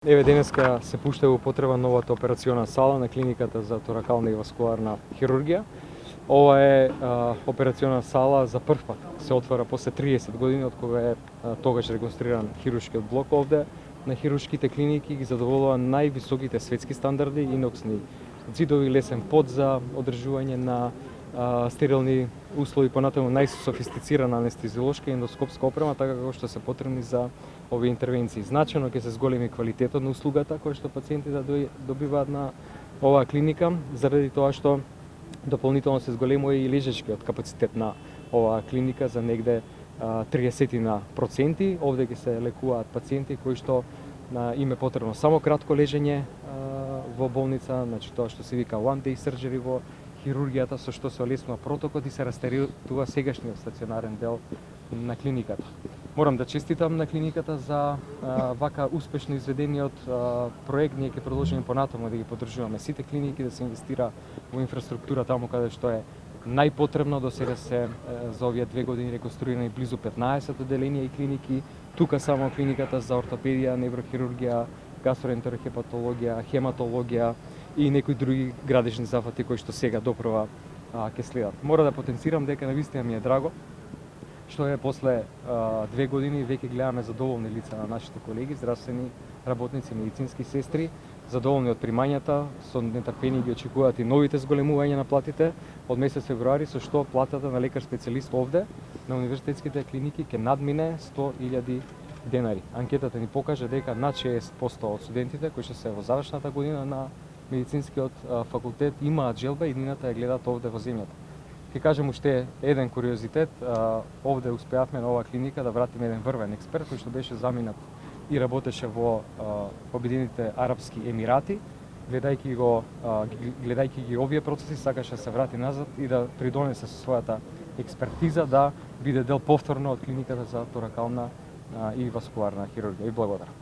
Еве денеска се пушта во употреба новата операциона сала на клиниката за торакална и васкуларна хирургија. Ова е операциона сала за прв пат се отвара после 30 години од кога е тогаш реконструиран хируршкиот блок овде. На хируршките клиники ги задоволува највисоките светски стандарди, иноксни ѕидови, лесен под за одржување на стерилни услови, понатаму најсофистицирана анестезиолошка и ендоскопска опрема, така како што се потребни за овие интервенции. Значено ќе се зголеми квалитетот на услугата која што пациентите добиваат на оваа клиника, заради тоа што дополнително се зголемува и лежачкиот капацитет на оваа клиника за негде 30%. Овде ќе се лекуваат пациенти кои што им е потребно само кратко лежење во болница, значи тоа што се вика one day surgery во хирургијата, со што се олеснува протокот и се растеретува сегашниот стационарен дел на клиниката. Морам да честитам на клиниката за вака успешно изведениот проект. Ние ќе продолжиме понатаму да ги поддржуваме сите клиники, да се инвестира во инфраструктура таму каде што е најпотребно. До сега се за овие 2 години реконструирани близу 15 одделенија и клиники. Тука само клиниката за ортопедија, неврохирургија, гастроентерохепатологија, хематологија и некои други градежни зафати кои што сега допрва ќе следат. Мора да потенцирам дека навистина ми е драго што е после 2 години веќе гледаме задоволни лица на нашите колеги, здравствени работници, медицински сестри, задоволни од примањата, со нетрпение ги очекуваат и новите зголемувања на платите од месец февруари, со што платата на лекар специјалист овде на универзитетските клиники ќе надмине 100.000 денари. Анкетата ни покажа дека над 60% од студентите кои што се во завршната година на медицинскиот факултет имаат желба и иднината ја гледаат овде во земјата. Ќе кажем уште еден куриозитет, овде успеавме на оваа клиника да вратиме еден врвен експерт кој што беше заминат и работеше во Обединените Арапски Емирати. Гледајќи ги овие процеси, сакаше да се врати назад и да придонесе со својата експертиза да биде дел повторно од клиниката за торакална и васкуларна хирургија. И благодарам.